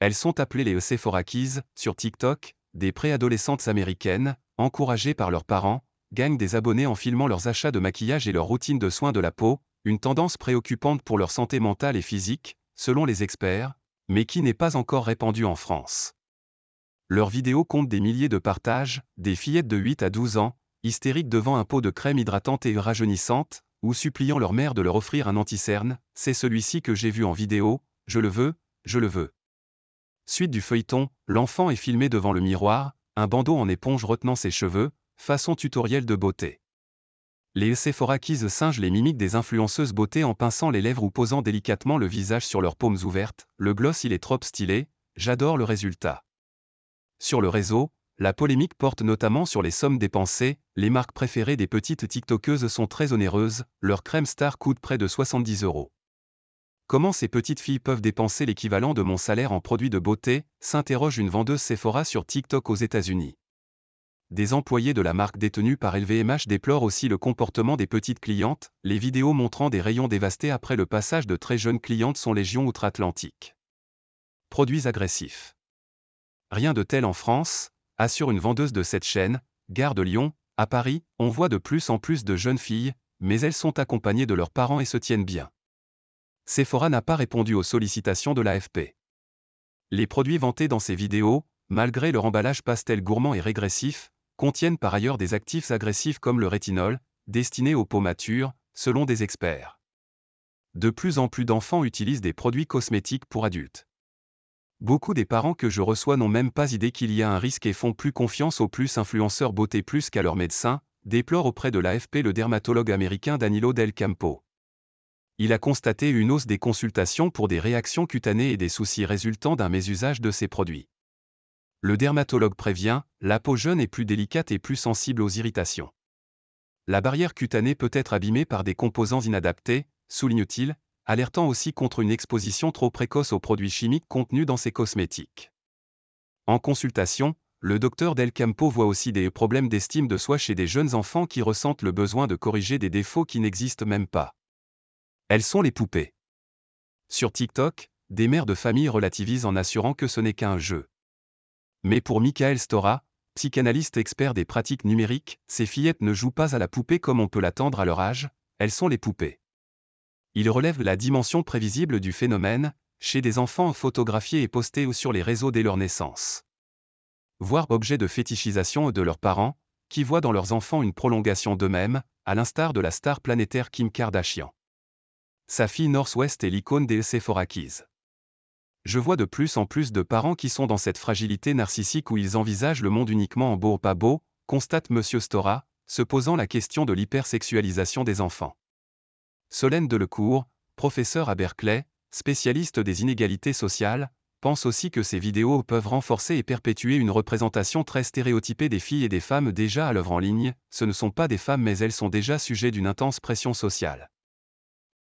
Elles sont appelées les Sephorakies, sur TikTok, des préadolescentes américaines, encouragées par leurs parents, gagnent des abonnés en filmant leurs achats de maquillage et leur routine de soins de la peau, une tendance préoccupante pour leur santé mentale et physique, selon les experts, mais qui n'est pas encore répandue en France. Leurs vidéos comptent des milliers de partages, des fillettes de 8 à 12 ans, hystériques devant un pot de crème hydratante et rajeunissante, ou suppliant leur mère de leur offrir un anti-cerne, c'est celui-ci que j'ai vu en vidéo, je le veux, je le veux. Suite du feuilleton, l'enfant est filmé devant le miroir, un bandeau en éponge retenant ses cheveux, façon tutoriel de beauté. Les Sephorakies singent les mimiques des influenceuses beauté en pinçant les lèvres ou posant délicatement le visage sur leurs paumes ouvertes, le gloss il est trop stylé, j'adore le résultat. Sur le réseau, la polémique porte notamment sur les sommes dépensées, les marques préférées des petites tiktokeuses sont très onéreuses, leur crème star coûte près de 70 €. Comment ces petites filles peuvent dépenser l'équivalent de mon salaire en produits de beauté, s'interroge une vendeuse Sephora sur TikTok aux États-Unis. Des employés de la marque détenue par LVMH déplorent aussi le comportement des petites clientes, les vidéos montrant des rayons dévastés après le passage de très jeunes clientes sont légion outre-Atlantique. Produits agressifs. Rien de tel en France, assure une vendeuse de cette chaîne, Gare de Lyon, à Paris, on voit de plus en plus de jeunes filles, mais elles sont accompagnées de leurs parents et se tiennent bien. Sephora n'a pas répondu aux sollicitations de l'AFP. Les produits vantés dans ces vidéos, malgré leur emballage pastel gourmand et régressif, contiennent par ailleurs des actifs agressifs comme le rétinol, destiné aux peaux matures, selon des experts. De plus en plus d'enfants utilisent des produits cosmétiques pour adultes. Beaucoup des parents que je reçois n'ont même pas idée qu'il y a un risque et font plus confiance aux plus influenceurs beauté plus qu'à leurs médecins, déplore auprès de l'AFP le dermatologue américain Danilo Del Campo. Il a constaté une hausse des consultations pour des réactions cutanées et des soucis résultant d'un mésusage de ces produits. Le dermatologue prévient, la peau jeune est plus délicate et plus sensible aux irritations. La barrière cutanée peut être abîmée par des composants inadaptés, souligne-t-il, alertant aussi contre une exposition trop précoce aux produits chimiques contenus dans ces cosmétiques. En consultation, le docteur Del Campo voit aussi des problèmes d'estime de soi chez des jeunes enfants qui ressentent le besoin de corriger des défauts qui n'existent même pas. Elles sont les poupées. Sur TikTok, des mères de famille relativisent en assurant que ce n'est qu'un jeu. Mais pour Michael Stora, psychanalyste expert des pratiques numériques, ces fillettes ne jouent pas à la poupée comme on peut l'attendre à leur âge, elles sont les poupées. Il relève la dimension prévisible du phénomène, chez des enfants photographiés et postés sur les réseaux dès leur naissance. Voire objet de fétichisation de leurs parents, qui voient dans leurs enfants une prolongation d'eux-mêmes, à l'instar de la star planétaire Kim Kardashian. Sa fille Northwest est l'icône des Sephorakies. Je vois de plus en plus de parents qui sont dans cette fragilité narcissique où ils envisagent le monde uniquement en beau ou pas beau, constate M. Stora, se posant la question de l'hypersexualisation des enfants. Solène Delecourt, professeur à Berkeley, spécialiste des inégalités sociales, pense aussi que ces vidéos peuvent renforcer et perpétuer une représentation très stéréotypée des filles et des femmes déjà à l'œuvre en ligne, ce ne sont pas des femmes mais elles sont déjà sujets d'une intense pression sociale.